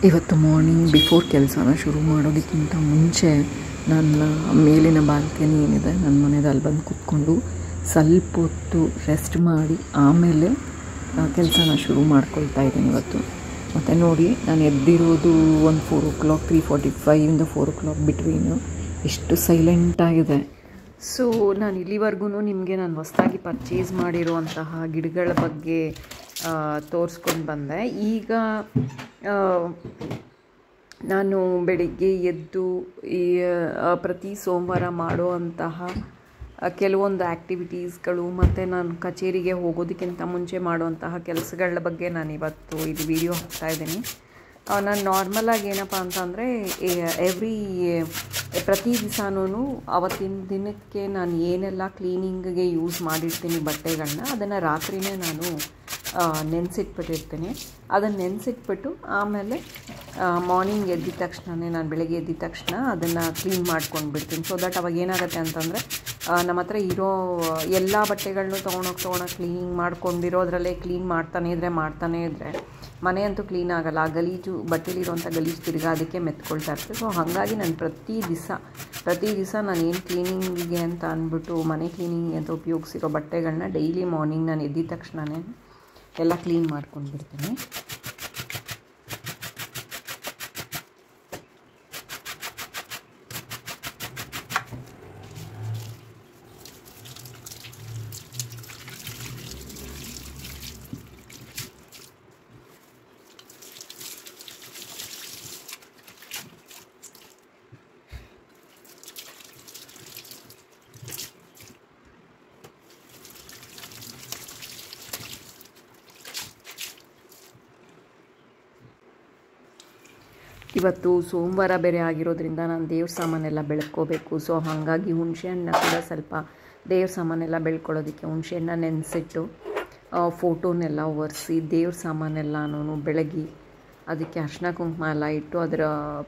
ಇವತ್ತು morning before ಕೆಲಸನ ಶುರು ಮಾಡೋದಕ್ಕಿಂತ ಮುಂಚೆ ನನ್ನ ಮೇಲಿನ ಬಾಲ್ಕನಿ ಏನಿದೆ ನನ್ನ ಮನೆದು ಅಲ್ಲಿ ಬಂದು ಕೂತ್ಕೊಂಡು ಸ್ವಲ್ಪ ಹೊತ್ತು ರೆಸ್ಟ್ ಮಾಡಿ ಆಮೇಲೆ ಕೆಲಸನ ಶುರು ಮಾಡ್ಕೊಳ್ತಾ ಇದ್ದೀನಿ ಇವತ್ತು. ಮತ್ತು ನೋಡಿ, ನಾನು ಎದ್ದಿರೋದು ಒಂದು 4 o'clock, 3:45 4 o'clock ಬಿಟ್ವೀನು. ಎಷ್ಟು ಸೈಲೆಂಟಾಗಿದೆ. ಸೊ ನಾನು ಇಲ್ಲಿವರೆಗೂ ನಿಮಗೆ ನಾನು ಹೊಸದಾಗಿ ಪರ್ಚೇಸ್ ಮಾಡಿರುವಂತಹ ಗಿಡಗಳ ಬಗ್ಗೆ ತೋರಿಸ್ಕೊಂಡು ಬಂದೆ. ಈಗ ನಾನು ಬೆಳಿಗ್ಗೆ ಎದ್ದು ಪ್ರತಿ ಸೋಮವಾರ ಮಾಡುವಂತಹ ಕೆಲವೊಂದು ಆ್ಯಕ್ಟಿವಿಟೀಸ್ಗಳು ಮತ್ತು ನಾನು ಕಚೇರಿಗೆ ಹೋಗೋದಕ್ಕಿಂತ ಮುಂಚೆ ಮಾಡುವಂತಹ ಕೆಲಸಗಳ ಬಗ್ಗೆ ನಾನು ಇವತ್ತು ಇದು ವಿಡಿಯೋ ಹಾಕ್ತಾಯಿದ್ದೀನಿ. ನಾನು ನಾರ್ಮಲಾಗಿ ಏನಪ್ಪ ಅಂತಂದರೆ ಪ್ರತಿ ದಿವಸನೂ ಅವತ್ತಿನ ದಿನಕ್ಕೆ ನಾನು ಏನೆಲ್ಲ ಕ್ಲೀನಿಂಗಿಗೆ ಯೂಸ್ ಮಾಡಿರ್ತೀನಿ ಬಟ್ಟೆಗಳನ್ನ, ಅದನ್ನು ರಾತ್ರಿಯೇ ನಾನು ನೆನೆಸಿಟ್ಬಿಟ್ಟಿರ್ತೀನಿ. ಅದನ್ನು ನೆನೆಸಿಟ್ಬಿಟ್ಟು ಆಮೇಲೆ ಮಾರ್ನಿಂಗ್ ಎದ್ದಿದ ತಕ್ಷಣವೇ, ನಾನು ಬೆಳಗ್ಗೆ ಎದ್ದಿದ ತಕ್ಷಣ ಅದನ್ನು ಕ್ಲೀನ್ ಮಾಡ್ಕೊಂಡು ಬಿಡ್ತೀನಿ. ಸೊ ದಟ್ ಅವಾಗ ಏನಾಗುತ್ತೆ ಅಂತಂದರೆ ನಮ್ಮ ಹತ್ರ ಇರೋ ಎಲ್ಲ ಬಟ್ಟೆಗಳನ್ನೂ ತೊಗೊಳಕ್ಕೆ ಕ್ಲೀನಿಂಗ್ ಮಾಡ್ಕೊಂಡಿರೋದ್ರಲ್ಲೇ ಕ್ಲೀನ್ ಮಾಡ್ತಾನೇ ಇದ್ದರೆ ಮನೆ ಅಂತೂ ಕ್ಲೀನ್ ಆಗೋಲ್ಲ. ಆ ಗಲೀಜು ಬಟ್ಟೆಲಿರೋಂಥ ಗಲೀಜು ತಿರ್ಗಾ ಅದಕ್ಕೆ ಮೆತ್ಕೊಳ್ತಾ ಇರ್ತದೆ. ಸೊ ಹಾಗಾಗಿ ನಾನು ಪ್ರತಿ ದಿವಸ ನಾನು ಏನು ಕ್ಲೀನಿಂಗಿಗೆ ಅಂತ ಅಂದ್ಬಿಟ್ಟು ಮನೆ ಕ್ಲೀನಿಂಗಿಗೆ ಅಂತ ಉಪಯೋಗಿಸಿರೋ ಬಟ್ಟೆಗಳನ್ನ ಡೈಲಿ ಮಾರ್ನಿಂಗ್ ನಾನು ಎದ್ದಿದ ತಕ್ಷಣವೇ ಎಲ್ಲ ಕ್ಲೀನ್ ಮಾಡ್ಕೊಂಡು ಬಿಡ್ತೀನಿ. ಇವತ್ತು ಸೋಮವಾರ ಬೇರೆ ಆಗಿರೋದ್ರಿಂದ ನಾನು ದೇವ್ರ ಸಾಮಾನೆಲ್ಲ ಬೆಳ್ಕೋಬೇಕು. ಸೊ ಹಾಗಾಗಿ ಹುಣಸೆಹಣ್ಣ ಕೂಡ ಸ್ವಲ್ಪ ದೇವ್ರ ಸಾಮಾನೆಲ್ಲ ಬೆಳ್ಕೊಳ್ಳೋದಕ್ಕೆ ಹುಣಸೆಹಣ್ಣ ನೆನೆಸಿಟ್ಟು ಫೋಟೋನೆಲ್ಲ ಒರೆಸಿ ದೇವ್ರ ಸಾಮಾನೆಲ್ಲನೂ ಬೆಳಗಿ ಅದಕ್ಕೆ ಅರ್ಶಿನ ಕುಂಕುಮ ಎಲ್ಲ ಇಟ್ಟು ಅದರ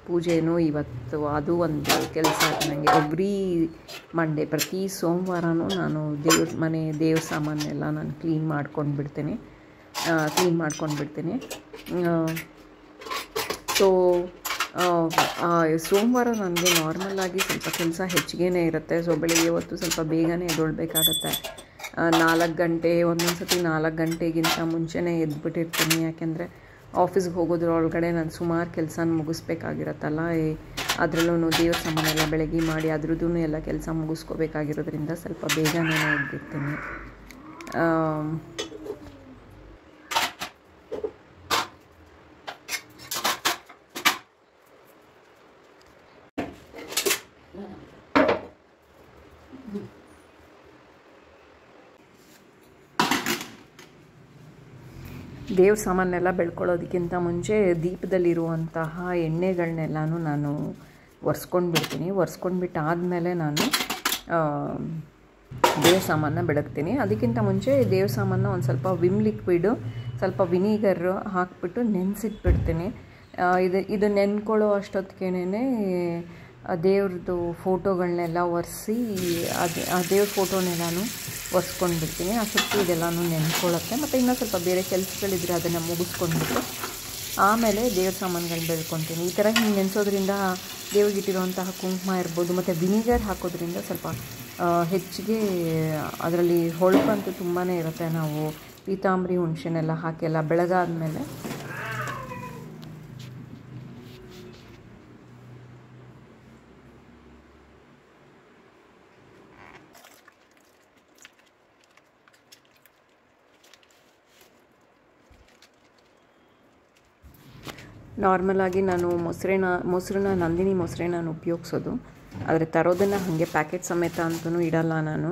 ಪೂಜೆನೂ ಇವತ್ತು ಅದು ಒಂದು ಕೆಲಸ ನನಗೆ. ಎವ್ರಿ ಮಂಡೇ ಪ್ರತಿ ಸೋಮವಾರನೂ ನಾನು ದೇವ್ರ ಸಾಮಾನೆಲ್ಲ ನಾನು ಕ್ಲೀನ್ ಮಾಡ್ಕೊಂಡು ಬಿಡ್ತೀನಿ. ಸೊ ಸೋಮವಾರ ನನಗೆ ನಾರ್ಮಲಾಗಿ ಸ್ವಲ್ಪ ಕೆಲಸ ಹೆಚ್ಚಿಗೆ ಇರುತ್ತೆ. ಸೊ ಬೆಳಿಗ್ಗೆ ಹೊತ್ತು ಸ್ವಲ್ಪ ಬೇಗನೆ ಎದ್ದೇಳಬೇಕಾಗತ್ತೆ. 4 ಗಂಟೆ, ಒಂದೊಂದು ಸತಿ 4 ಗಂಟೆಗಿಂತ ಮುಂಚೆನೇ ಎದ್ಬಿಟ್ಟಿರ್ತೀನಿ. ಯಾಕೆಂದರೆ ಆಫೀಸ್ಗೆ ಹೋಗೋದ್ರೊಳಗಡೆ ನಾನು ಸುಮಾರು ಕೆಲಸನ ಮುಗಿಸ್ಬೇಕಾಗಿರತ್ತಲ್ಲ. ಅದರಲ್ಲೂ ದೇವ್ರ ಸಾಮಾನೆಲ್ಲ ಬೆಳಗ್ಗೆ ಮಾಡಿ ಅದ್ರದ್ದು ಎಲ್ಲ ಕೆಲಸ ಮುಗಿಸ್ಕೋಬೇಕಾಗಿರೋದ್ರಿಂದ ಸ್ವಲ್ಪ ಬೇಗನೆ ಎದ್ದಿರ್ತೀನಿ. ದೇವ್ರ ಸಾಮಾನೆಲ್ಲ ಬೆಳ್ಕೊಳ್ಳೋದಕ್ಕಿಂತ ಮುಂಚೆ ದೀಪದಲ್ಲಿರುವಂತಹ ಎಣ್ಣೆಗಳನ್ನೆಲ್ಲನೂ ನಾನು ಒರೆಸ್ಕೊಂಡ್ಬಿಟ್ಟು ಆದಮೇಲೆ ನಾನು ದೇವ್ರ ಸಾಮಾನ ಬೆಳಗ್ತೀನಿ. ಅದಕ್ಕಿಂತ ಮುಂಚೆ ದೇವ್ರ ಸಾಮಾನ ಒಂದು ಸ್ವಲ್ಪ ವಿಮ್ ಲಿಕ್ವಿಡು, ಸ್ವಲ್ಪ ವಿನಿಗರ್ ಹಾಕಿಬಿಟ್ಟು ನೆನೆಸಿಟ್ಬಿಡ್ತೀನಿ. ಇದು ನೆನ್ಕೊಳ್ಳೋ ಅಷ್ಟೊತ್ತಿಗೇನೆ ದೇವ್ರದ್ದು ಫೋಟೋಗಳನ್ನೆಲ್ಲ ಒರೆಸಿ ಆ ದೇವ್ರ ಫೋಟೋನೆಲ್ಲನೂ ಒರೆಸ್ಕೊಂಡ್ಬಿಡ್ತೀನಿ. ಅಷ್ಟೊತ್ತಿಗೆ ಇದೆಲ್ಲನೂ ನೆನ್ಕೊಳ್ಳುತ್ತೆ. ಮತ್ತು ಇನ್ನೂ ಸ್ವಲ್ಪ ಬೇರೆ ಕೆಲಸಗಳಿದ್ರೆ ಅದನ್ನು ಮುಗಿಸ್ಕೊಂಡ್ಬಿಟ್ಟು ಆಮೇಲೆ ದೇವ್ರ ಸಾಮಾನುಗಳು ಬೆಳ್ಕೊತೀನಿ. ಈ ಥರ ಹಿಂಗೆ ನೆನೆಸೋದ್ರಿಂದ ದೇವ್ರಿಗಿಟ್ಟಿರುವಂತಹ ಕುಂಕುಮ ಇರ್ಬೋದು ಮತ್ತು ವಿನಿಗರ್ ಹಾಕೋದ್ರಿಂದ ಸ್ವಲ್ಪ ಹೆಚ್ಚಿಗೆ ಅದರಲ್ಲಿ ಹೊಳಪಂತೂ ತುಂಬಾ ಇರುತ್ತೆ. ನಾವು ಪೀತಾಂಬರಿ ಹುಣಸೆನೆಲ್ಲ ಹಾಕಿ ಬೆಳಗಾದ್ಮೇಲೆ ನಾರ್ಮಲಾಗಿ ನಾನು ಮೊಸರನ್ನ ನಂದಿನಿ ಮೊಸರನ್ನ ನಾನು ಉಪಯೋಗಿಸೋದು. ಆದರೆ ತರೋದನ್ನು ಹಾಗೆ ಪ್ಯಾಕೆಟ್ ಸಮೇತ ಅಂತಲೂ ಇಡಲ್ಲ ನಾನು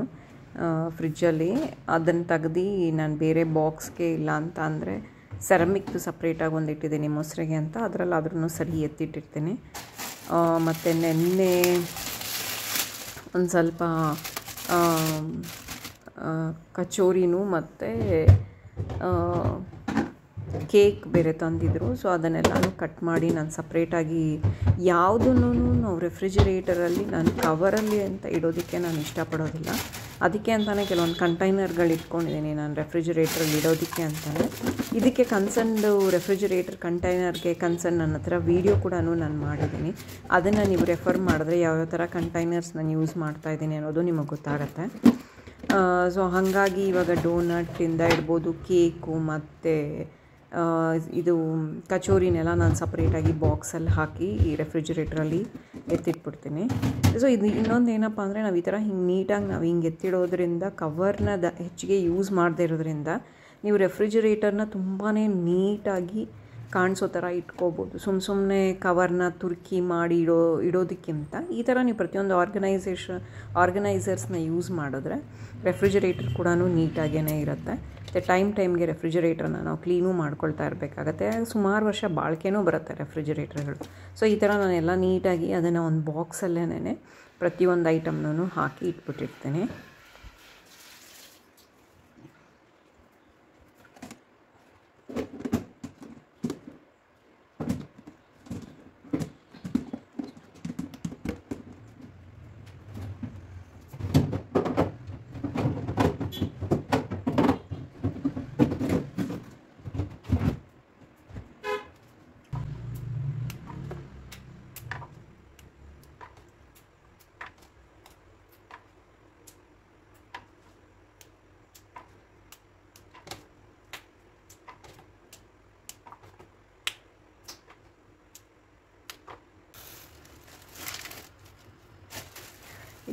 ಫ್ರಿಜ್ಜಲ್ಲಿ. ಅದನ್ನು ತೆಗ್ದು ನಾನು ಬೇರೆ ಬಾಕ್ಸ್ಗೆ ಇಲ್ಲ ಅಂತ ಅಂದರೆ ಸೆರಮಿಕ್ದು ಸಪ್ರೇಟಾಗಿ ಒಂದು ಇಟ್ಟಿದ್ದೀನಿ ಮೊಸರಿಗೆ ಅಂತ. ಅದರಲ್ಲಾದ್ರೂ ಸರಿ ಎತ್ತಿಟ್ಟಿರ್ತೀನಿ. ಮತ್ತು ನೆನ್ನೆ ಒಂದು ಸ್ವಲ್ಪ ಕಚೋರಿನೂ ಮತ್ತು ಕೇಕ್ ಬೇರೆ ತಂದಿದ್ದರು. ಸೊ ಅದನ್ನೆಲ್ಲನೂ ಕಟ್ ಮಾಡಿ ನಾನು ಸಪ್ರೇಟಾಗಿ ಯಾವುದನ್ನು ನಾವು ರೆಫ್ರಿಜಿರೇಟರಲ್ಲಿ ನಾನು ಕವರಲ್ಲಿ ಅಂತ ಇಡೋದಕ್ಕೆ ನಾನು ಇಷ್ಟಪಡೋದಿಲ್ಲ. ಅದಕ್ಕೆ ಅಂತಲೇ ಕೆಲವೊಂದು ಕಂಟೈನರ್ಗಳು ಇಟ್ಕೊಂಡಿದ್ದೀನಿ ನಾನು ರೆಫ್ರಿಜರೇಟ್ರಲ್ಲಿ ಇಡೋದಕ್ಕೆ ಅಂತಲೇ. ಇದಕ್ಕೆ ಕನ್ಸರ್ನ್ಡು ರೆಫ್ರಿಜರೇಟರ್ ಕಂಟೈನರ್ಗೆ ಕನ್ಸರ್ನ್ ನನ್ನ ಹತ್ರ ವೀಡಿಯೋ ಕೂಡ ನಾನು ಮಾಡಿದ್ದೀನಿ. ಅದನ್ನು ನೀವು ರೆಫರ್ ಮಾಡಿದ್ರೆ ಯಾವ್ಯಾವ ಥರ ಕಂಟೈನರ್ಸ್ ನಾನು ಯೂಸ್ ಮಾಡ್ತಾಯಿದ್ದೀನಿ ಅನ್ನೋದು ನಿಮಗೆ ಗೊತ್ತಾಗುತ್ತೆ. ಸೊ ಹಾಗಾಗಿ ಇವಾಗ ಡೋನಟ್ಟಿಂದ ಇಡ್ಬೋದು, ಕೇಕು ಮತ್ತು ಇದು ಕಚೋರಿನೆಲ್ಲ ನಾನು ಸಪ್ರೇಟಾಗಿ ಬಾಕ್ಸಲ್ಲಿ ಹಾಕಿ ಈ ರೆಫ್ರಿಜರೇಟ್ರಲ್ಲಿ ಎತ್ತಿಟ್ಬಿಡ್ತೀನಿ. ಸೊ ಇದು ಇನ್ನೊಂದು ಏನಪ್ಪ ಅಂದರೆ ನಾವು ಈ ಥರ ಹಿಂಗೆ ನೀಟಾಗಿ ನಾವು ಹಿಂಗೆ ಎತ್ತಿಡೋದ್ರಿಂದ ಕವರ್ನ ಹೆಚ್ಚಿಗೆ ಯೂಸ್ ಮಾಡದೇ ಇರೋದ್ರಿಂದ ನೀವು ರೆಫ್ರಿಜರೇಟರ್ನ ತುಂಬಾ ನೀಟಾಗಿ ಕಾಣಿಸೋ ಥರ ಇಟ್ಕೋಬೋದು. ಸುಮ್ಮನೆ ಕವರ್ನ ತುರ್ಕಿ ಮಾಡಿ ಇಡೋದಕ್ಕಿಂತ ಈ ಥರ ನೀವು ಪ್ರತಿಯೊಂದು ಆರ್ಗನೈಸರ್ಸ್ನ ಯೂಸ್ ಮಾಡಿದ್ರೆ ರೆಫ್ರಿಜರೇಟರ್ ಕೂಡ ನೀಟಾಗೇ ಇರುತ್ತೆ. ಮತ್ತು ಟೈಮ್ಗೆ ರೆಫ್ರಿಜರೇಟರ್ನ ನಾವು ಕ್ಲೀನೂ ಮಾಡ್ಕೊಳ್ತಾ ಇರಬೇಕಾಗತ್ತೆ. ಸುಮಾರು ವರ್ಷ ಬಾಳಿಕೆನೂ ಬರುತ್ತೆ ರೆಫ್ರಿಜರೇಟರ್ಗಳು. ಸೊ ಈ ಥರ ನಾನೆಲ್ಲ ನೀಟಾಗಿ ಅದನ್ನು ಒಂದು ಬಾಕ್ಸಲ್ಲೇ ಪ್ರತಿಯೊಂದು ಐಟಮ್ನೂ ಹಾಕಿ ಇಟ್ಬಿಟ್ಟಿರ್ತೀನಿ.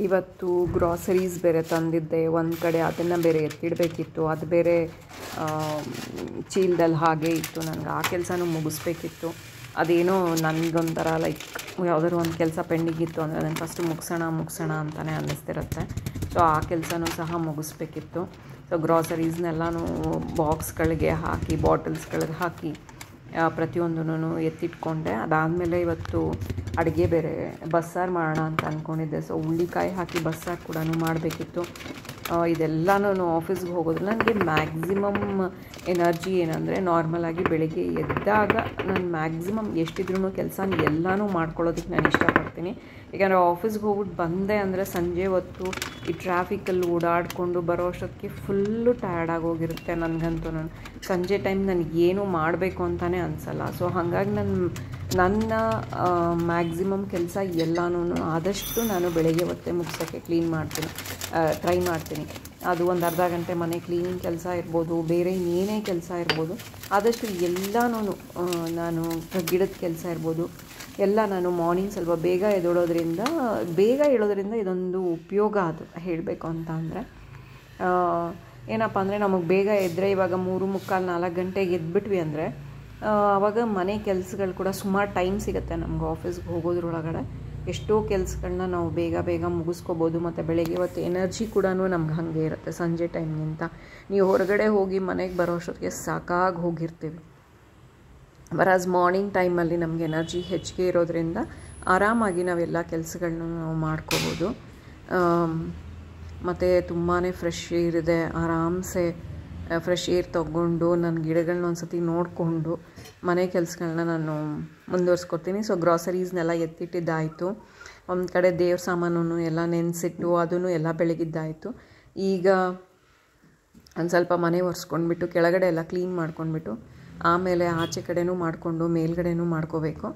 ಇವತ್ತು ಗ್ರಾಸರೀಸ್ ಬೇರೆ ತಂದಿದ್ದೆ, ಒಂದು ಕಡೆ ಅದನ್ನು ಬೇರೆ ಎತ್ತಿಡಬೇಕಿತ್ತು, ಅದು ಬೇರೆ ಚೀಲದಲ್ಲಿ ಹಾಗೆ ಇತ್ತು. ನನಗೆ ಆ ಕೆಲಸನೂ ಮುಗಿಸ್ಬೇಕಿತ್ತು. ಅದೇನೋ ನನಗೊಂಥರ ಲೈಕ್ ಯಾವುದಾದ್ರು ಒಂದು ಕೆಲಸ ಪೆಂಡಿಂಗ್ ಇತ್ತು ಅಂದರೆ ಅದನ್ನು ಫಸ್ಟು ಮುಗಿಸೋಣ ಅಂತಲೇ ಅನ್ನಿಸ್ತಿರುತ್ತೆ. ಸೊ ಆ ಕೆಲಸನೂ ಸಹ ಮುಗಿಸ್ಬೇಕಿತ್ತು. ಸೊ ಗ್ರಾಸರೀಸ್ನೆಲ್ಲನೂ ಬಾಕ್ಸ್ಗಳಿಗೆ ಹಾಕಿ ಬಾಟಲ್ಸ್ಗಳಿಗೆ ಹಾಕಿ ಪ್ರತಿಯೊಂದೂ ಎತ್ತಿಟ್ಕೊಂಡೆ. ಅದಾದಮೇಲೆ ಇವತ್ತು ಅಡುಗೆ ಬೇರೆ ಬಸ್ಸಾರು ಮಾಡೋಣ ಅಂತ ಅಂದ್ಕೊಂಡಿದ್ದೆ. ಸೊ ಹುಳ್ಳಿಕಾಯಿ ಹಾಕಿ ಬಸ್ಸಾರು ಕೂಡ ಮಾಡಬೇಕಿತ್ತು. ಇದೆಲ್ಲನೂ ಆಫೀಸ್ಗೆ ಹೋಗೋದು ನನಗೆ ಮ್ಯಾಕ್ಸಿಮಮ್ ಎನರ್ಜಿ ಏನಂದರೆ ನಾರ್ಮಲಾಗಿ ಬೆಳಗ್ಗೆ ಎದ್ದಾಗ ನಾನು ಮ್ಯಾಕ್ಸಿಮಮ್ ಎಷ್ಟಿದ್ರೂ ಕೆಲಸ ಎಲ್ಲನೂ ಮಾಡ್ಕೊಳ್ಳೋದಕ್ಕೆ ನಾನು ಇಷ್ಟಪಡ್ತೀನಿ. ಯಾಕಂದರೆ ಆಫೀಸ್ಗೆ ಹೋಗ್ಬಿಟ್ಟು ಬಂದೆ ಅಂದರೆ ಸಂಜೆ ಹೊತ್ತು ಈ ಟ್ರಾಫಿಕಲ್ಲಿ ಓಡಾಡಿಕೊಂಡು ಬರೋ ಅಷ್ಟೊತ್ತಿಗೆ ಫುಲ್ಲು ಟಯರ್ಡಾಗಿ ಹೋಗಿರುತ್ತೆ ನನಗಂತೂ. ಸಂಜೆ ಟೈಮ್ ನನಗೇನು ಮಾಡಬೇಕು ಅಂತಲೇ ಅನಿಸಲ್ಲ. ಸೊ ಹಾಗಾಗಿ ನನ್ನ ಮ್ಯಾಕ್ಸಿಮಮ್ ಕೆಲಸ ಎಲ್ಲನೂ ಆದಷ್ಟು ನಾನು ಬೆಳಗ್ಗೆ ಹೊತ್ತೇ ಮುಗಿಸೋಕ್ಕೆ ಟ್ರೈ ಮಾಡ್ತೀನಿ. ಅದು ಒಂದು ಅರ್ಧ ಗಂಟೆ ಮನೆ ಕ್ಲೀನಿಂಗ್ ಕೆಲಸ ಇರ್ಬೋದು, ಬೇರೆ ಇನ್ನೇನೇ ಕೆಲಸ ಇರ್ಬೋದು, ಆದಷ್ಟು ಎಲ್ಲನೂ ನಾನು ಗಿಡದ ಕೆಲಸ ಇರ್ಬೋದು ಎಲ್ಲ ನಾನು ಮಾರ್ನಿಂಗ್ ಸ್ವಲ್ಪ ಬೇಗ ಎದ್ದೇಳೋದ್ರಿಂದ ಇದೊಂದು ಉಪಯೋಗ ಅದು ಹೇಳಬೇಕು ಅಂತ ಅಂದರೆ. ಏನಪ್ಪ ಅಂದರೆ ನಮಗೆ ಬೇಗ ಎದ್ದರೆ ಇವಾಗ 3:45-4 ಗಂಟೆಗೆ ಎದ್ಬಿಟ್ವಿ ಅಂದರೆ ಆವಾಗ ಮನೆ ಕೆಲಸಗಳು ಕೂಡ ಸುಮಾರು ಟೈಮ್ ಸಿಗುತ್ತೆ ನಮ್ಗೆ. ಆಫೀಸ್ಗೆ ಹೋಗೋದ್ರೊಳಗಡೆ ಎಷ್ಟೋ ಕೆಲಸಗಳನ್ನ ನಾವು ಬೇಗ ಮುಗಿಸ್ಕೋಬೋದು. ಮತ್ತು ಬೆಳಗ್ಗೆ ಹೊತ್ತು ಎನರ್ಜಿ ಕೂಡ ನಮ್ಗೆ ಹಾಗೆ ಇರುತ್ತೆ ಸಂಜೆ ಟೈಮ್ಗಿಂತ. ನೀವು ಹೊರಗಡೆ ಹೋಗಿ ಮನೆಗೆ ಬರೋ ಅಷ್ಟೊತ್ತಿಗೆ ಸಾಕಾಗಿ ಹೋಗಿರ್ತೀವಿ. ವರಾಸ್ ಮಾರ್ನಿಂಗ್ ಟೈಮಲ್ಲಿ ನಮಗೆ ಎನರ್ಜಿ ಹೆಚ್ಚಿಗೆ ಇರೋದ್ರಿಂದ ಆರಾಮಾಗಿ ನಾವೆಲ್ಲ ಕೆಲಸಗಳನ್ನ ನಾವು ಮಾಡ್ಕೋಬೋದು. ಮತ್ತು ತುಂಬಾ ಫ್ರೆಶ್ ಏರ್ ಇದೆ. ಆರಾಮ್ಸೆ ಫ್ರೆಶ್ ಏರ್ ತೊಗೊಂಡು ನನ್ನ ಗಿಡಗಳನ್ನ ಒಂದು ಸತಿ ನೋಡಿಕೊಂಡು ಮನೆ ಕೆಲಸಗಳನ್ನ ನಾನು ಮುಂದುವರ್ಸ್ಕೊತೀನಿ. ಸೊ ಗ್ರಾಸರೀಸ್ನೆಲ್ಲ ಎತ್ತಿಟ್ಟಿದ್ದಾಯಿತು. ಒಂದು ಕಡೆ ದೇವ್ರ ಸಾಮಾನು ಎಲ್ಲ ನೆನೆಸಿಟ್ಟು ಅದನ್ನು ಎಲ್ಲ ಬೆಳಗಿದ್ದಾಯಿತು. ಈಗ ಒಂದು ಸ್ವಲ್ಪ ಮನೆ ಒರೆಸ್ಕೊಂಡ್ಬಿಟ್ಟು ಕೆಳಗಡೆ ಎಲ್ಲ ಕ್ಲೀನ್ ಮಾಡ್ಕೊಂಡ್ಬಿಟ್ಟು ಆಮೇಲೆ ಆಚೆ ಕಡೆನೂ ಮಾಡಿಕೊಂಡು ಮೇಲ್ಗಡೆನೂ ಮಾಡ್ಕೋಬೇಕು.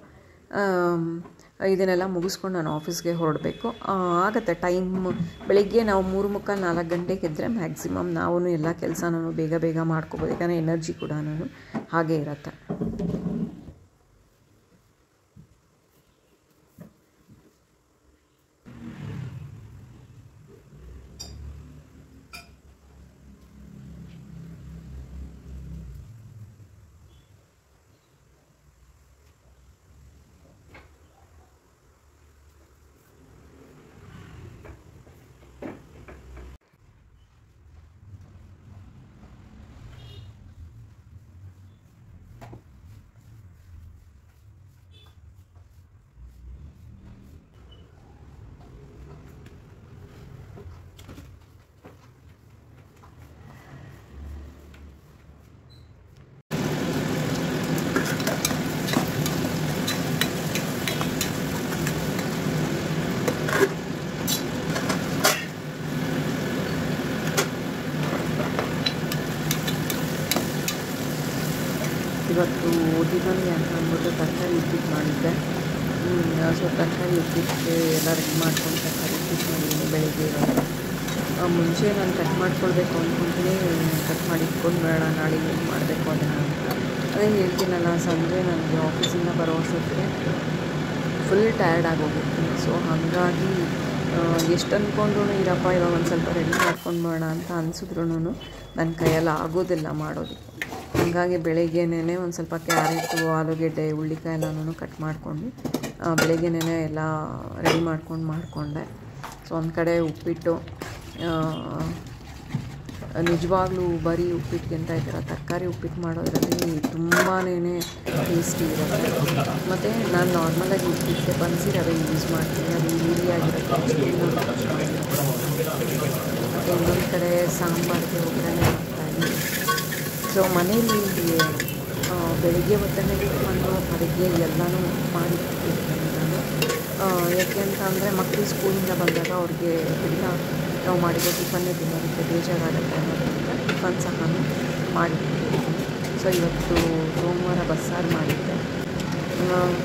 ಇದನ್ನೆಲ್ಲ ಮುಗಿಸ್ಕೊಂಡು ನಾನು ಆಫೀಸ್ಗೆ ಹೊರಡಬೇಕು ಆಗುತ್ತೆ. ಟೈಮ್ ಬೆಳಗ್ಗೆ ನಾವು 3:45-4 ಗಂಟೆಗೆ ಎದ್ದರೆ ಮ್ಯಾಕ್ಸಿಮಮ್ ನಾವು ಎಲ್ಲ ಕೆಲಸನೂ ಬೇಗ ಮಾಡ್ಕೋಬೋದು. ಯಾಕಂದರೆ ಎನರ್ಜಿ ಕೂಡ ಹಾಗೇ ಇರುತ್ತೆ. ಟಿಫನ್ಗೆ ಅಂತ ಅಂದ್ಬಿಟ್ಟು ತರಕಾರಿ ಉಪ್ಪಿಟ್ಟು ಮಾಡಿದ್ದೆ. ಸೊ ತರಕಾರಿ ಉಪ್ಪಿಟ್ಟಿಗೆ ಎಲ್ಲ ರೆಡಿ ಮಾಡ್ಕೊಂಡು ತರಕಾರಿ ಉಪ್ಪಿಟ್ಟು ಮಾಡಿದ್ದೀನಿ ಬೆಳಿಗ್ಗೆ. ಇವಾಗ ಮುಂಚೆ ನಾನು ಕಟ್ ಮಾಡ್ಕೊಳ್ಬೇಕು ಅಂದ್ಕೊಳ್ತೀನಿ, ಕಟ್ ಮಾಡಿ ಇಟ್ಕೊಂಡು ಬೇಡ ನಾಳೆ ಯೂಸ್ ಮಾಡಬೇಕು ಅದನ್ನು ಅಂತ. ಅದೇ ಹೇಳ್ತೀನಲ್ಲ, ಸಂಜೆ ನನಗೆ ಆಫೀಸಿಂದ ಬರೋ ಅಷ್ಟೊತ್ತಿಗೆ ಫುಲ್ ಟಯರ್ಡ್ ಆಗೋಗಿರ್ತೀನಿ. ಸೊ ಹಾಗಾಗಿ ಎಷ್ಟು ಅಂದ್ಕೊಂಡ್ರೂ ಇರಪ್ಪ ಇವಾಗ ಒಂದು ಸ್ವಲ್ಪ ರೆಡಿ ಮಾಡ್ಕೊಂಡು ಬೇಡ ಅಂತ ಅನಿಸಿದ್ರೂ ನನ್ನ ಕೈಯಲ್ಲಿ ಆಗೋದಿಲ್ಲ ಮಾಡೋದಕ್ಕೆ. ಹಾಗಾಗಿ ಬೆಳಗ್ಗೆನೇ ಒಂದು ಸ್ವಲ್ಪ ಕ್ಯಾರೆಟು, ಆಲೂಗೆಡ್ಡೆ, ಹುಳ್ಳಿಕಾಯಿ ಎಲ್ಲನೂ ಕಟ್ ಮಾಡ್ಕೊಂಡು ಬೆಳಗ್ಗೆನೇ ಎಲ್ಲ ರೆಡಿ ಮಾಡಿಕೊಂಡೆ. ಸೊ ಒಂದು ಕಡೆ ಉಪ್ಪಿಟ್ಟು, ನಿಜವಾಗ್ಲೂ ಬರೀ ಉಪ್ಪಿಟ್ಟಿಗಿಂತ ಈ ಥರ ತರಕಾರಿ ಉಪ್ಪಿಟ್ಟು ಮಾಡೋದ್ರಲ್ಲಿ ತುಂಬಾ ಟೇಸ್ಟಿ ಇರುತ್ತೆ. ಮತ್ತು ನಾನು ನಾರ್ಮಲಾಗಿ ಉಪ್ಪಿಟ್ಟಿಗೆ ಬನ್ಸಿ ರವೆ ಯೂಸ್ ಮಾಡ್ತೀನಿ, ಅದು ಈಸಿಯಾಗಿರುತ್ತೆ. ಮತ್ತು ಇನ್ನೊಂದು ಕಡೆ ಸಾಂಬಾರಿಗೆ ಒಗ್ಗರಣೆ ಹಾಕ್ತಾಯಿದ್ದೀನಿ. ಸೊ ಮನೇಲಿ ಬೆಳಿಗ್ಗೆ ಹೊತ್ತನೇ ಟಿಫನ್ನು ಅಡುಗೆ ಎಲ್ಲನೂ ಮಾಡಿಟ್ಟಿರ್ತೀನಿ ನಾನು. ಯಾಕೆ ಅಂತ ಅಂದರೆ ಮಕ್ಕಳು ಸ್ಕೂಲಿಂದ ಬಂದಾಗ ಅವ್ರಿಗೆ ಎಲ್ಲ ನಾವು ಮಾಡಿರೋ ಟಿಫನ್ನೇ ತಿನ್ನೋದಕ್ಕೆ ಬೇಜಾರಾಗುತ್ತೆ ಅನ್ನೋದ್ರಿಂದ ಟಿಫನ್ ಸಹ ಮಾಡಿಟ್ಟಿರ್ತೀನಿ. ಸೊ ಇವತ್ತು ಸೋಮವಾರ ಬಸ್ಸಾರು ಮಾಡಿದ್ದೆ.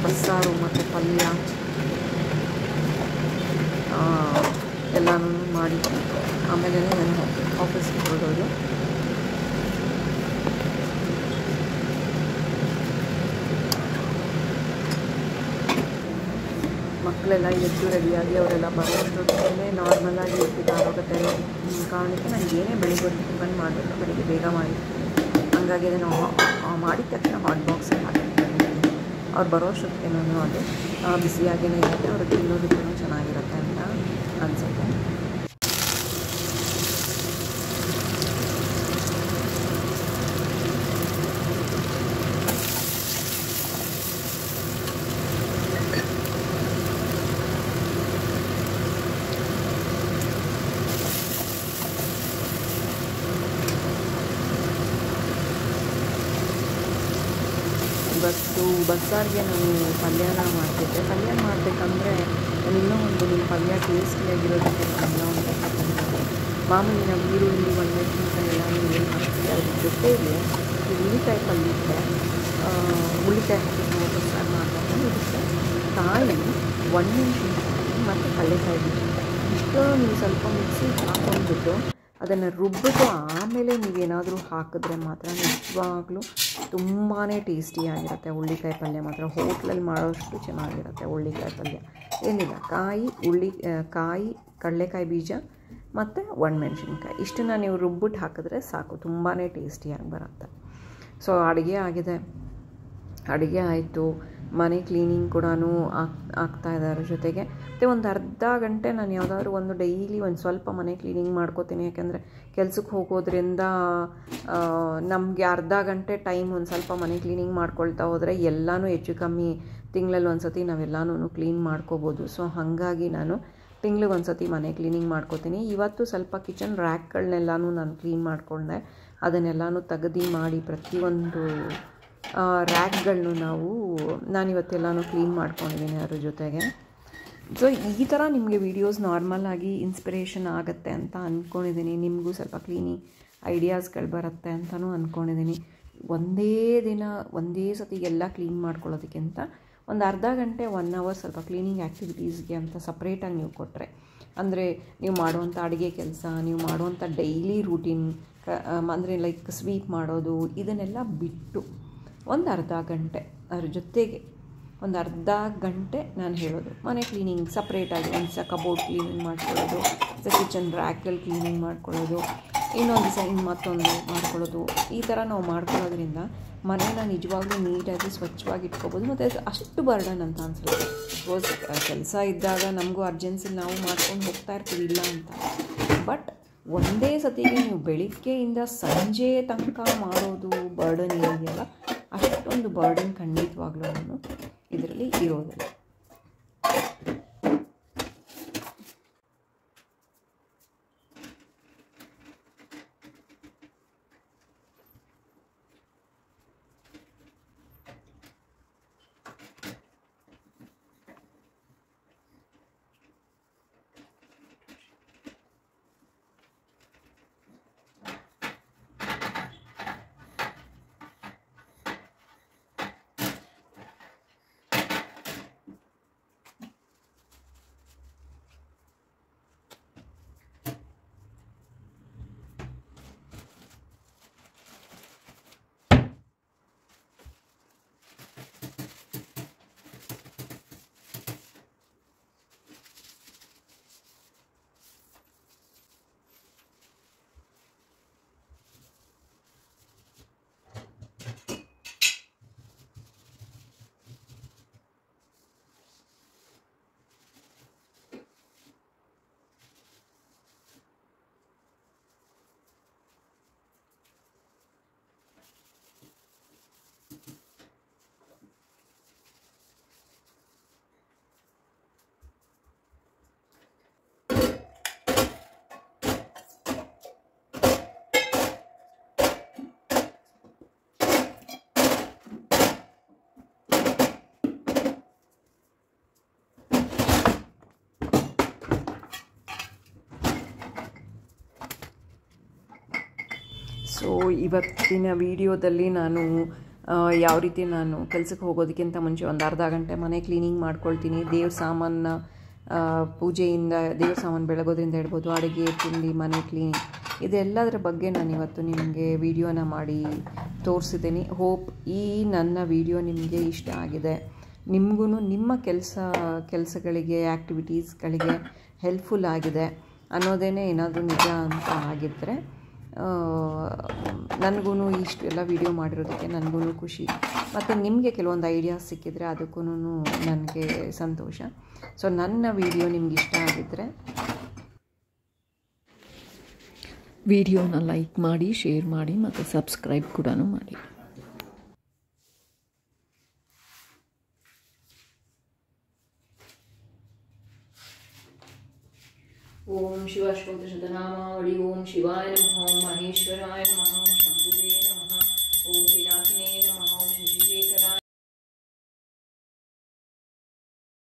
ಬಸ್ಸಾರು ಮತ್ತು ಪಲ್ಯ ಎಲ್ಲನೂ ಮಾಡಿ ಆಮೇಲೆ ನಾನು ಆಫೀಸ್ಗೆ ಹೊರಡೋದು. ಮಕ್ಕಳೆಲ್ಲ ಎದ್ದು ರೆಡಿಯಾಗಿ ಅವರೆಲ್ಲ ಬರೋಷ್ಟೊತ್ತಿಗೆ ನಾರ್ಮಲಾಗಿ ಉಪ್ಪಿಟ್ಟು ಆಗೋಗುತ್ತೆ ಕಾರಣಕ್ಕೆ ನಾನು ಏನೇ ಬೆಳಿಗ್ಗೆ ಟಿಫನ್ ಮಾಡಬೇಕು ಬೆಳಿಗ್ಗೆ ಬೇಗ ಮಾಡಿರ್ತೀನಿ. ಹಾಗಾಗಿ ಅದನ್ನು ಮಾಡಿದ ತಕ್ಷಣ ಹಾಟ್ ಬಾಕ್ಸಲ್ಲಿ ಹಾಕಿರ್ತೀನಿ. ಅವ್ರು ಬರೋಷ್ಟೊತ್ತಿಗೆ ನಾನು ಅದು ಬಿಸಿಯಾಗೇ ಇರುತ್ತೆ, ಅವ್ರಿಗೆ ತಿನ್ನೋದಕ್ಕೂ ಚೆನ್ನಾಗಿರುತ್ತೆ ಅಂತ ಅನಿಸುತ್ತೆ. ಇವತ್ತು ಬಸ್ಸಾರಿಗೆ ನಾನು ಪಲ್ಯನ ಮಾಡ್ತಿದ್ದೆ. ಪಲ್ಯ ಮಾಡಬೇಕಂದ್ರೆ ನಾನು ಇನ್ನೂ ಒಂದು ನಿಮ್ಮ ಪಲ್ಯ ಟೇಸ್ಟಿಯಾಗಿರೋದಕ್ಕೆ ನಾನು ಒಂದು ತಗೊಂಡಿದ್ದೆ. ಮಾಮೂಲಿ ನಾವು ಈರುಳ್ಳಿ, ಒಣಮೆಣಸಿನ್ಕಾಯಿ ಎಲ್ಲನೂ ಏನು ಹಾಕ್ತೀವಿ ಅದ್ರ ಜೊತೆಗೆ ಈ ಹುಳ್ಳಿಕಾಯಿ ಪಲ್ಯಕ್ಕೆ ಹುಳ್ಳಿಕಾಯಿ ಹಾಕಿ ನಾವು ಬಸ್ಸಾರು ಮಾಡಿದಾಗ ಇದಕ್ಕೆ ಕಾಯಿ, ಒಣಮೆಣಸಿನ್ಕಾಯಿ ಮತ್ತು ಕಡಲೆಕಾಯಿ ಬೀಜ ಇಷ್ಟು ನೀವು ಸ್ವಲ್ಪ ಮಿಕ್ಸಿಗೆ ಹಾಕೊಂಡ್ಬಿಟ್ಟು ಅದನ್ನು ರುಬ್ಬಿಟ್ಟು ಆಮೇಲೆ ನೀವೇನಾದರೂ ಹಾಕಿದ್ರೆ ಮಾತ್ರ ನಿಜವಾಗ್ಲೂ ತುಂಬಾ ಟೇಸ್ಟಿಯಾಗಿರುತ್ತೆ. ಹುಳ್ಳಿಕಾಯಿ ಪಲ್ಯ ಮಾತ್ರ ಹೋಟ್ಲಲ್ಲಿ ಮಾಡೋಷ್ಟು ಚೆನ್ನಾಗಿರುತ್ತೆ. ಹುಳ್ಳಿಕಾಯಿ ಪಲ್ಯ ಏನಿಲ್ಲ, ಕಾಯಿ, ಕಡಲೆಕಾಯಿ ಬೀಜ ಮತ್ತು ಒಣಮೆಣ್ಸಿನ್ಕಾಯಿ ಇಷ್ಟನ್ನು ನೀವು ರುಬ್ಬಿಟ್ಟು ಹಾಕಿದ್ರೆ ಸಾಕು, ತುಂಬಾ ಟೇಸ್ಟಿಯಾಗಿ ಬರುತ್ತೆ. ಸೊ ಅಡುಗೆ ಆಗಿದೆ, ಅಡುಗೆ ಆಯಿತು, ಮನೆ ಕ್ಲೀನಿಂಗ್ ಕೂಡ ಆಗ್ತಾಯಿದ್ದಾರೆ. ಜೊತೆಗೆ ಮತ್ತು ಒಂದು ಅರ್ಧ ಗಂಟೆ ನಾನು ಯಾವುದಾದ್ರೂ ಒಂದು ಡೈಲಿ ಒಂದು ಸ್ವಲ್ಪ ಮನೆ ಕ್ಲೀನಿಂಗ್ ಮಾಡ್ಕೋತೀನಿ. ಯಾಕೆಂದರೆ ಕೆಲ್ಸಕ್ಕೆ ಹೋಗೋದ್ರಿಂದ ನಮಗೆ ಅರ್ಧ ಗಂಟೆ ಟೈಮ್ ಒಂದು ಸ್ವಲ್ಪ ಮನೆ ಕ್ಲೀನಿಂಗ್ ಮಾಡ್ಕೊಳ್ತಾ ಹೋದರೆ ಎಲ್ಲನೂ ಹೆಚ್ಚು ಕಮ್ಮಿ ತಿಂಗಳಲ್ಲಿ ಒಂದು ಸತಿ ನಾವೆಲ್ಲನೂ ಕ್ಲೀನ್ ಮಾಡ್ಕೋಬೋದು. ಸೊ ಹಾಗಾಗಿ ನಾನು ತಿಂಗ್ಳಿಗೆ ಒಂದು ಸತಿ ಮನೆ ಕ್ಲೀನಿಂಗ್ ಮಾಡ್ಕೋತೀನಿ. ಇವತ್ತು ಸ್ವಲ್ಪ ಕಿಚನ್ ರ್ಯಾಕ್ಗಳನ್ನೆಲ್ಲನೂ ನಾನು ಕ್ಲೀನ್ ಮಾಡಿಕೊಂಡೆ. ಅದನ್ನೆಲ್ಲನೂ ತೆಗೆದು ಮಾಡಿ ಪ್ರತಿಯೊಂದು ರ್ಯಾಕ್ಗಳನ್ನು ನಾನಿವತ್ತೆಲ್ಲನೂ ಕ್ಲೀನ್ ಮಾಡ್ಕೊಂಡಿದ್ದೀನಿ ಅದ್ರ ಜೊತೆಗೆ. ಸೊ ಈ ಥರ ನಿಮಗೆ ವೀಡಿಯೋಸ್ ನಾರ್ಮಲಾಗಿ ಇನ್ಸ್ಪಿರೇಷನ್ ಆಗುತ್ತೆ ಅಂತ ಅಂದ್ಕೊಂಡಿದ್ದೀನಿ. ನಿಮಗೂ ಸ್ವಲ್ಪ ಕ್ಲೀನಿಂಗ್ ಐಡಿಯಾಸ್ಗಳು ಬರುತ್ತೆ ಅಂತಲೂ ಅಂದ್ಕೊಂಡಿದ್ದೀನಿ. ಒಂದೇ ದಿನ ಒಂದೇ ಸತಿಗೆಲ್ಲ ಕ್ಲೀನ್ ಮಾಡ್ಕೊಳ್ಳೋದಕ್ಕಿಂತ ಒಂದು ಅರ್ಧ ಗಂಟೆ 1 ಅವರ್ ಸ್ವಲ್ಪ ಕ್ಲೀನಿಂಗ್ ಆ್ಯಕ್ಟಿವಿಟೀಸ್ಗೆ ಅಂತ ಸಪ್ರೇಟಾಗಿ ನೀವು ಕೊಟ್ಟರೆ, ಅಂದರೆ ನೀವು ಮಾಡುವಂಥ ಅಡುಗೆ ಕೆಲಸ, ನೀವು ಮಾಡುವಂಥ ಡೈಲಿ ರೂಟೀನ್ ಅಂದರೆ ಲೈಕ್ ಸ್ವೀಪ್ ಮಾಡೋದು ಇದನ್ನೆಲ್ಲ ಬಿಟ್ಟು ಒಂದು ಅರ್ಧ ಗಂಟೆ ಅದ್ರ ಜೊತೆಗೆ ಒಂದು ಅರ್ಧ ಗಂಟೆ ನಾನು ಹೇಳೋದು ಮನೆ ಕ್ಲೀನಿಂಗ್ ಸಪ್ರೇಟಾಗಿ ಒಂದು ಕಬೋರ್ಡ್ ಕ್ಲೀನಿಂಗ್ ಮಾಡ್ಕೊಳ್ಳೋದು, ಕಿಚನ್ ರ್ಯಾಕಲ್ಲಿ ಕ್ಲೀನಿಂಗ್ ಮಾಡ್ಕೊಳ್ಳೋದು, ಇನ್ನೊಂದು ದಿವಸ ಮತ್ತೊಂದು ಮಾಡ್ಕೊಳ್ಳೋದು. ಈ ಥರ ನಾವು ಮಾಡ್ಕೊಳ್ಳೋದ್ರಿಂದ ಮನೇನ ನಿಜವಾಗ್ಲೂ ನೀಟಾಗಿ ಸ್ವಚ್ಛವಾಗಿ ಇಟ್ಕೋಬೋದು. ಮತ್ತು ಅಷ್ಟು ಬರ್ಡನ್ ಅಂತ ಅನಿಸಲ್ಲ. ಸಪೋಸ್ ಕೆಲಸ ಇದ್ದಾಗ ನಮಗೂ ಅರ್ಜೆನ್ಸಿ ನಾವು ಮಾಡ್ಕೊಂಡು ಹೋಗ್ತಾ ಇರ್ತೀವಿ, ಇಲ್ಲ ಅಂತ. ಬಟ್ ಒಂದೇ ಸತಿಗೆ ನೀವು ಬೆಳಿಗ್ಗೆಯಿಂದ ಸಂಜೆ ತನಕ ಮಾಡೋದು ಬರ್ಡನ್ ಏನಿದೆಯಲ್ಲ, ಅಷ್ಟೊಂದು ಬರ್ಡನ್ ಖಂಡಿತವಾಗ್ಲೂ ಇದರಲ್ಲಿ ಇರೋದಿಲ್ಲ. ಸೊ ಇವತ್ತಿನ ವಿಡಿಯೋದಲ್ಲಿ ನಾನು ಯಾವ ರೀತಿ ನಾನು ಕೆಲಸಕ್ಕೆ ಹೋಗೋದಕ್ಕಿಂತ ಮುಂಚೆ ಒಂದು ಅರ್ಧ ಗಂಟೆ ಮನೆ ಕ್ಲೀನಿಂಗ್ ಮಾಡ್ಕೊಳ್ತೀನಿ. ದೇವ್ರ ಸಾಮಾನು ಪೂಜೆಯಿಂದ ದೇವ್ರ ಸಾಮಾನು ಬೆಳಗೋದ್ರಿಂದ ಹೇಳ್ಬೋದು, ಅಡುಗೆ ತಿಂಡಿ ಮನೆ ಕ್ಲೀನಿಂಗ್ ಇದೆಲ್ಲದರ ಬಗ್ಗೆ ನಾನು ಇವತ್ತು ನಿಮಗೆ ವಿಡಿಯೋನ ಮಾಡಿ ತೋರಿಸಿದ್ದೀನಿ. ಹೋಪ್ ಈ ನನ್ನ ವಿಡಿಯೋ ನಿಮಗೆ ಇಷ್ಟ ಆಗಿದೆ, ನಿಮಗೂ ನಿಮ್ಮ ಕೆಲಸಗಳಿಗೆ ಆ್ಯಕ್ಟಿವಿಟೀಸ್ಗಳಿಗೆ ಹೆಲ್ಪ್ಫುಲ್ ಆಗಿದೆ ಅನ್ನೋದೇ ಏನಾದರೂ ನಿಜ ಅಂತ ಆಗಿದ್ದರೆ ನನಗೂ ಇಷ್ಟು ಎಲ್ಲ ವಿಡಿಯೋ ಮಾಡಿರೋದಕ್ಕೆ ನನಗೂ ಖುಷಿ. ಮತ್ತು ನಿಮಗೆ ಕೆಲವೊಂದು ಐಡಿಯಾಸ್ ಸಿಕ್ಕಿದರೆ ಅದಕ್ಕೂ ನನಗೆ ಸಂತೋಷ. ಸೊ ನನ್ನ ವಿಡಿಯೋ ನಿಮ್ಗೆ ಇಷ್ಟ ಆಗಿದ್ದರೆ ವಿಡಿಯೋನ ಲೈಕ್ ಮಾಡಿ, ಶೇರ್ ಮಾಡಿ ಮತ್ತು ಸಬ್ಸ್ಕ್ರೈಬ್ ಕೂಡ ಮಾಡಿ. ಓಂ ಶಿವ ಶ್ರೋತ ಶತನಾಮಾವಳಿ. ಓಂ ಶಿವಾಯ ನಮಃ, ಓಂ ಮಹೇಶ್ವರಾಯ ನಮಃ, ಓಂ ಶಂಭುವೇ ನಮಃ, ಓಂ ಪಿನಾಕಿನೇ